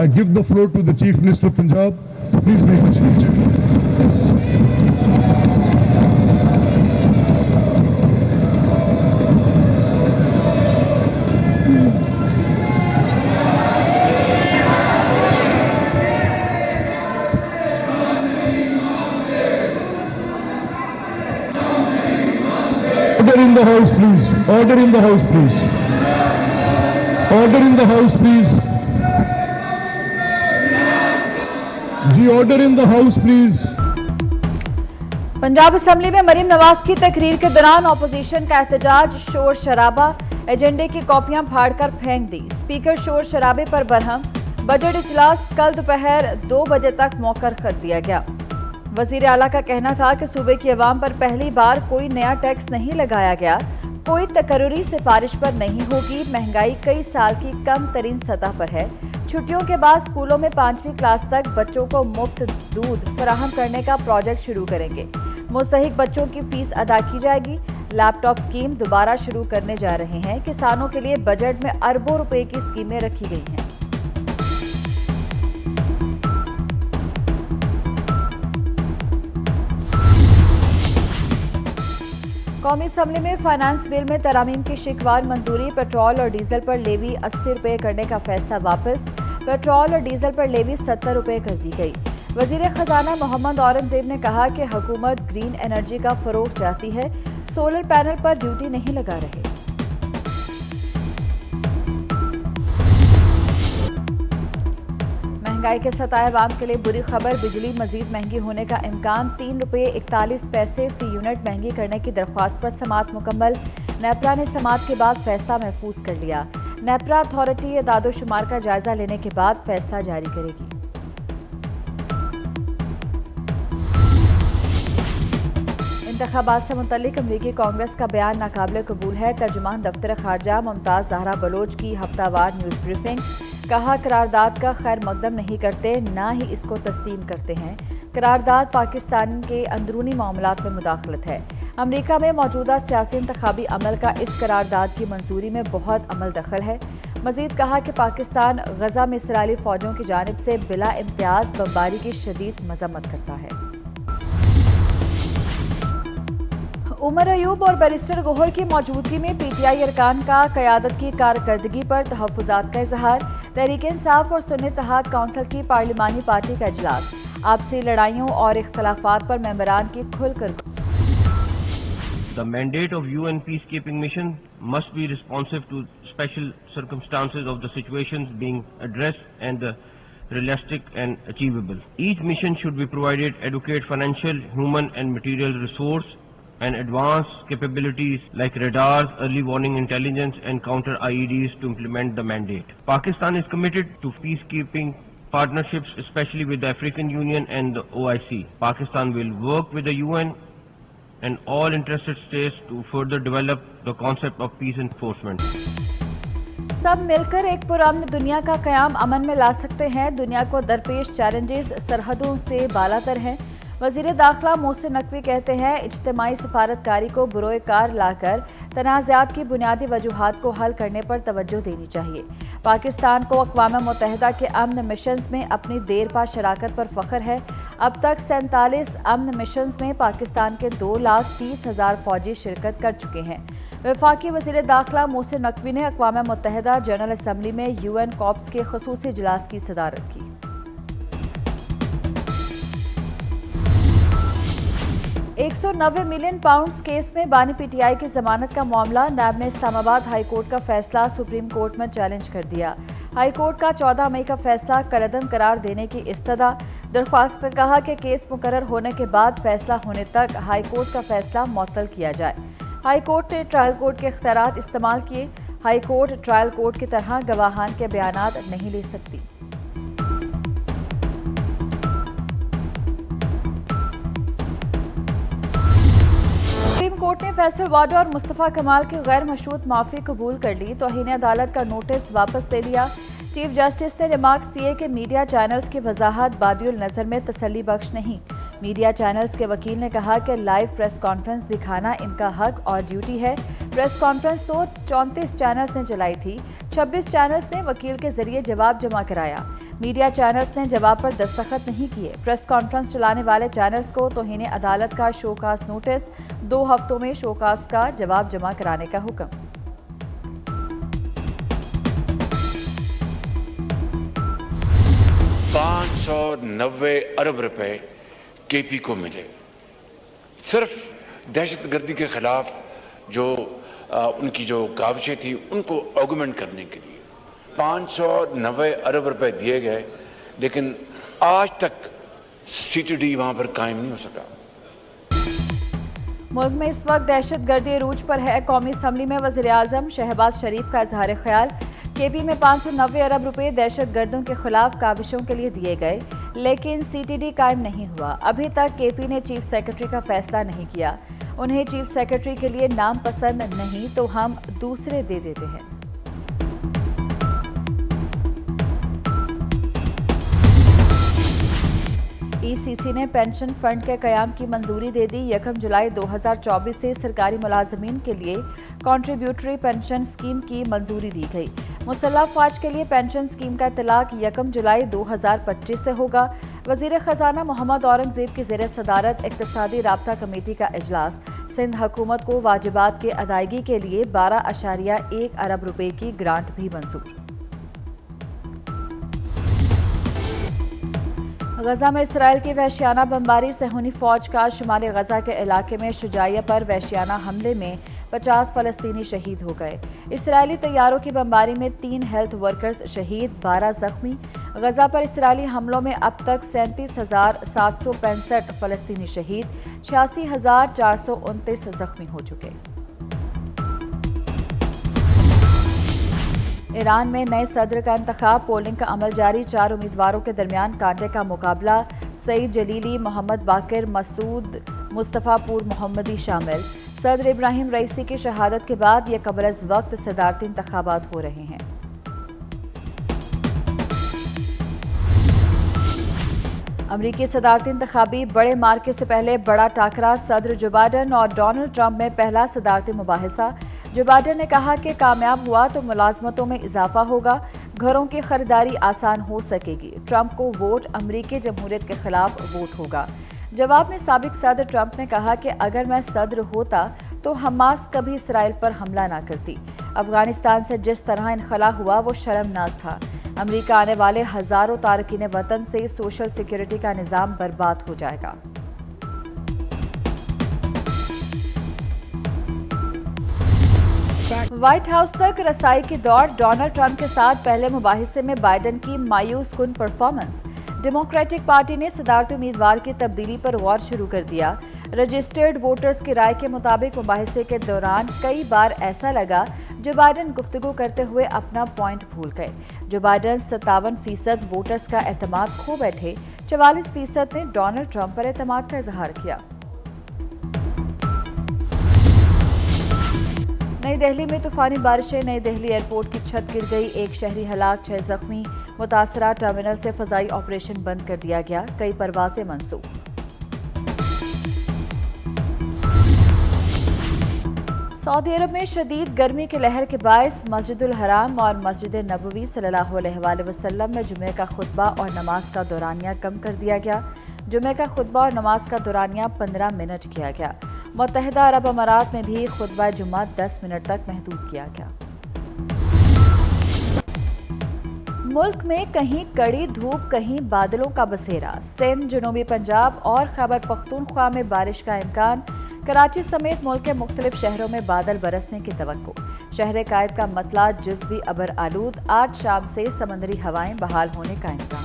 I give the floor to the Chief Minister of Punjab. Please make a speech. Order in the House, please. Order in the House, please. Order in the House, please. जी, order in the House, please. Punjab assembly में मरीम नवाज की तकरीर के दौरान opposition का एहतजाज, शोर शराबा, एजेंडे की कॉपियां फाड़कर फेंक दी। स्पीकर शोर शराबे पर बरहम। बजट इजलास कल दोपहर 2 बजे तक मौखर कर दिया गया। वजीर आला का कहना था कि सूबे की अवाम पर पहली बार कोई नया टैक्स नहीं लगाया गया, कोई तकर्रुरी सिफारिश पर नहीं होगी। महंगाई कई साल की कम तरीन सतह पर है। छुट्टियों के बाद स्कूलों में 5वीं क्लास तक बच्चों को मुफ्त दूध फराहम करने का प्रोजेक्ट शुरू करेंगे। मुस्तहिक बच्चों की फीस अदा की जाएगी। लैपटॉप स्कीम दोबारा शुरू करने जा रहे हैं। किसानों के लिए बजट में अरबों रुपए की स्कीमें रखी गई हैं। कौमी असम्बली में फाइनेंस बिल में तरमीम की शिकवार मंजूरी। पेट्रोल और डीजल पर लेवी 80 रुपये करने का फैसला वापस। पेट्रोल और डीजल पर लेवी 70 रुपये कर दी गई। वजीर खजाना मोहम्मद औरंगजेब ने कहा कि हुकूमत ग्रीन एनर्जी का फरोग चाहती है, सोलर पैनल पर ड्यूटी नहीं लगा रहे। महंगाई के सताए अवाम के लिए बुरी खबर। बिजली मजीद महंगी होने का इम्कान। 3 रुपये 41 पैसे फी यूनिट महंगी करने की दरख्वास्त पर समाअत मुकम्मल। नेपरा ने समाअत के बाद फैसला महफूज कर लिया। नेपरा अथॉरिटी दादोशुमार का जायजा लेने के बाद फैसला जारी करेगी। इंतखाबात से मुतल्लिक अमरीकी कांग्रेस का बयान नाकाबिले कबूल है। तर्जुमान दफ्तर खारजा मुमताज जहरा बलोच की हफ्तावार न्यूज ब्रीफिंग। कहा, करारदाद का खैर मकदम नहीं करते, ना ही इसको तस्लीम करते हैं। करारदाद पाकिस्तान के अंदरूनी मामलात में मुदाखलत है। अमरीका में मौजूदा सियासी इंतखाबी अमल का इस करारदाद की मंजूरी में बहुत अमल दखल है। मजीद कहा कि पाकिस्तान गजा में इसराइली फौजों की जानिब से बिला इम्तियाज बमबारी की शदीद मजम्मत करता है। उमर अयूब और बैरिस्टर गोहर की मौजूदगी में पीटीआई अरकान का क़यादत की कारकर्दगी पर तहफ़्फ़ुज़ात का इजहार। तहरीक इंसाफ और सुन्नी इत्तेहाद काउंसिल की पार्लिमानी पार्टी का इजलास। आपसी लड़ाइयों और इख्तलाफात पर मेंबरान की खुलकर। The mandate of UN peacekeeping mission must be responsive to special circumstances of the situations being addressed and realistic and achievable. Each mission should be provided adequate financial, human and material resource and advanced capabilities like radars, early warning intelligence and counter IEDs to implement the mandate. Pakistan is committed to peacekeeping partnerships, especially with the African Union and the OIC. Pakistan will work with the UN and all interested states to further develop the concept of peace enforcement. सब मिलकर एक पुरअमन दुनिया का क़याम अमन में ला सकते हैं। दुनिया को दरपेश चैलेंजेस सरहदों से बालातर हैं। वज़ीर दाखिला मोहसिन नकवी कहते हैं, इज्तिमाई सफारतकारी को बुरोए कार लाकर तनाज़ात की बुनियादी वजूहात को हल करने पर तवज्जो देनी चाहिए। पाकिस्तान को अक़वाम मुत्तहिदा के अमन मिशंस में अपनी देरपा शराकत पर फ़ख्र है। अब तक 47 अमन मिशंस में पाकिस्तान के 2,30,000 फ़ौजी शिरकत कर चुके हैं। वफाकी वज़ीर दाखिला मोहसिन नकवी ने अक़वाम मुत्तहिदा जनरल असम्बली में UN कॉप्स के ख़ुसूसी इजलास की सदारत की। 190 मिलियन पाउंड्स केस में बानी पीटीआई की जमानत का मामला। नैब ने इस्लामाबाद हाई कोर्ट का फैसला सुप्रीम कोर्ट में चैलेंज कर दिया। हाई कोर्ट का 14 मई का फैसला कलअदम करार देने की इस्तदा। दरख्वास्त में कहा कि केस मुकर्रर होने के बाद फैसला होने तक हाई कोर्ट का फैसला मुअत्तल किया जाए। हाई कोर्ट ने ट्रायल कोर्ट के इख्तियारात इस्तेमाल किए। हाई कोर्ट ट्रायल कोर्ट की तरह गवाहान के बयानात नहीं ले सकती। कोर्ट ने फैसल वाडा और मुस्तफ़ा कमाल की गैर मशरूत माफ़ी कबूल कर ली। तौहीन अदालत का नोटिस वापस ले लिया। चीफ जस्टिस ने रिमार्क्स दिए कि मीडिया चैनल्स की वजाहत बादियुल नज़र में तसल्ली बख्श नहीं। मीडिया चैनल्स के वकील ने कहा कि लाइव प्रेस कॉन्फ्रेंस दिखाना इनका हक और ड्यूटी है। प्रेस कॉन्फ्रेंस तो 34 चैनल्स ने चलाई थी। 26 चैनल्स ने वकील के जरिए जवाब जमा कराया। मीडिया चैनल्स ने जवाब पर दस्तखत नहीं किए। प्रेस कॉन्फ्रेंस चलाने वाले चैनल्स को तौहीन अदालत का शोकास नोटिस, 2 हफ्तों में शोकास का जवाब जमा कराने का हुक्म। $590 अरब रुपए केपी को मिले सिर्फ दहशतगर्दी के खिलाफ जो उनकी जो काविशें थी उनको ऑगमेंट करने के लिए 590 अरब रुपए दिए गए, लेकिन आज तक सीटीडी वहां पर कायम नहीं हो सका। मुल्क में इस वक्त दहशतगर्दी अरूज पर है। कौमी असम्बली में वज़ीर-ए-आज़म शहबाज शरीफ का इजहार ख्याल। केपी में 590 अरब रुपए दहशतगर्दों के खिलाफ काविशों के लिए दिए गए, लेकिन सीटीडी कायम नहीं हुआ। अभी तक केपी ने चीफ सेक्रेटरी का फैसला नहीं किया। उन्हें चीफ सेक्रेटरी के लिए नाम पसंद नहीं तो हम दूसरे दे देते हैं। ईसीसी ने पेंशन फंड के कयाम की मंजूरी दे दी। 1 जुलाई 2024 से सरकारी मुलाजमीन के लिए कॉन्ट्रीब्यूटरी पेंशन स्कीम की मंजूरी दी गई। मुसल्लह फौज के लिए पेंशन स्कीम का इतलाक 1 जुलाई 2025 से होगा। वजीर खजाना मोहम्मद औरंगजेब की ज़ेर सदारत इक्तिसादी राब्ता कमेटी का इजलास। सिंध हुकूमत को वाजिबात के अदायगी के लिए 12.1 अरब रुपए की ग्रांट भी मंजूर। गजा में इसराइल की वहशियाना बमबारी। सहूनी फौज का शुमाली गजा के इलाके में शुजाइया पर वहशियाना हमले में 50 फलस्तीनी शहीद हो गए। इसराइली तैयारों की बमबारी में 3 हेल्थ वर्कर्स शहीद, 12 जख्मी। गजा पर इसराइली हमलों में अब तक 37,765 फलस्तीनी शहीद, 86,429 जख्मी हो चुके। ईरान में नए सदर का इंतखाब, पोलिंग का अमल जारी। 4 उम्मीदवारों के दरमियान कांटे का मुकाबला। सईद जलीली, मोहम्मद बाकिर, मसूद मुस्तफ़ा पूर मोहम्मदी शामिल। सदर इब्राहिम रईसी की शहादत के बाद ये कबल अज़ वक्त सदारती इंतखाबात हो रहे हैं। अमरीकी सदारती इंतखाबी बड़े मार्के से पहले बड़ा टाकरा। सदर जो बाइडन और डोनाल्ड ट्रंप में पहला सदारती मुबाहिसा। जो बाइडन ने कहा कि कामयाब हुआ तो मुलाजमतों में इजाफा होगा, घरों की खरीदारी आसान हो सकेगी। ट्रंप को वोट अमरीकी जमहूरियत के खिलाफ वोट होगा। जवाब में साबिक सदर ट्रंप ने कहा कि अगर मैं सदर होता तो हमास कभी इसराइल पर हमला ना करती। अफगानिस्तान से जिस तरह इनखला हुआ वो शर्मनाक था। अमरीका आने वाले हजारों तारकीन वतन से सोशल सिक्योरिटी का निज़ाम बर्बाद हो जाएगा। व्हाइट हाउस तक रसाई की दौड़। डोनाल्ड ट्रंप के साथ पहले मुबाहिसे में बाइडन की मायूस कुन परफॉर्मेंस। डेमोक्रेटिक पार्टी ने सदारती उम्मीदवार की तब्दीली पर गौर शुरू कर दिया। रजिस्टर्ड वोटर्स की राय के मुताबिक मुबाहिसे के दौरान कई बार ऐसा लगा जो बाइडन गुफ्तगू करते हुए अपना पॉइंट भूल गए। जो बाइडन 57% वोटर्स का एतमाद खो बैठे, 44% ने डोनाल्ड ट्रंप पर एतमाद का इजहार किया। नई दिल्ली में तूफानी बारिशें। नई दिल्ली एयरपोर्ट की छत गिर गई, 1 शहरी हलाक, 6 जख्मी। मुतासरा टर्मिनल से फजाई ऑपरेशन बंद कर दिया गया, कई परवाजें मंसूख। सऊदी अरब में शदीद गर्मी की लहर के बायस मस्जिदुल हराम और मस्जिद नबवी सल्लल्लाहु अलैहि वसल्लम में जुमे का खुतबा और नमाज का दौरानिया कम कर दिया गया। जुमे का खुतबा और नमाज का दौरानिया 15 मिनट किया गया। मुत्तहिदा अरब अमारात में भी खुतबा जुमा 10 मिनट तक महदूद किया गया। मुल्क में कहीं कड़ी धूप, कहीं बादलों का बसेरा। सिंध, जनूबी पंजाब और खैबर पख्तूनख्वा में बारिश का इम्कान। कराची समेत मुल्क के मुख्तलिफ शहरों में बादल बरसने की तवक्को। शहर कायद का मतला जुज़वी अबर आलूद। आज शाम से समंदरी हवाएं बहाल होने का इम्कान।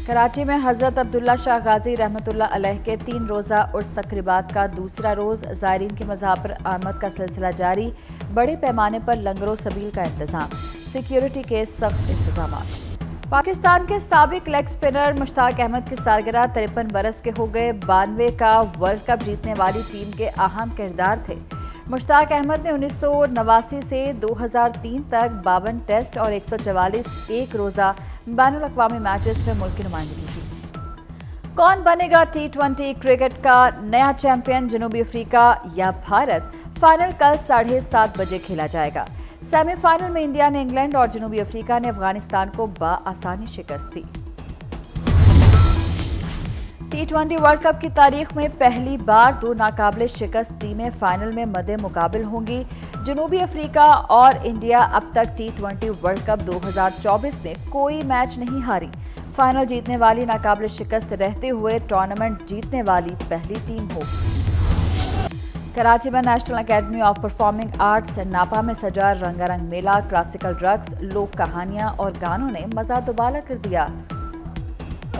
कराची में हजरत अब्दुल्ला शाह गाजी रहमतुल्लाह अलैह के 3 रोज़ा उर्स तकरीबात का दूसरा रोज़। ज़ायरीन की मज़ार पर आमद का सिलसिला जारी। बड़े पैमाने पर लंगरो सबील का इंतजाम। सिक्योरिटी के सख्त इंतजाम। पाकिस्तान के साबिक लेग स्पिनर मुश्ताक अहमद की सालगिरह 53 बरस के हो गए। 92 का वर्ल्ड कप जीतने वाली टीम के अहम किरदार थे। मुश्ताक अहमद ने 1989 से 2003 तक 52 टेस्ट और 144 एक रोज़ा बैनुल अक़वामी मैचेस में मुल्क की नुमाइंदगी की। कौन बनेगा T20 क्रिकेट का नया चैंपियन, जनूबी अफ्रीका या भारत? फाइनल कल 7:30 बजे खेला जाएगा। सेमीफाइनल में इंडिया ने इंग्लैंड और जनूबी अफ्रीका ने अफगानिस्तान को बआसानी शिकस्त दी। T20 वर्ल्ड कप की तारीख में पहली बार दो नाकाबिले शिकस्त टीमें फाइनल में मद्दे मुकाबिल होंगी। जनूबी अफ्रीका और इंडिया अब तक T20 वर्ल्ड कप 2024 में कोई मैच नहीं हारी। फाइनल जीतने वाली नाकाबिले शिकस्त रहते हुए टूर्नामेंट जीतने वाली पहली टीम होगी। कराची में national academy of performing arts नापा में सजा रंगारंग मेला, क्लासिकल ड्रग्स, लोक कहानियां और गानों ने मजा दुबाला कर दिया।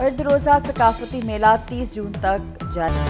अर्ध रोजा सकाफती मेला 30 जून तक जारी।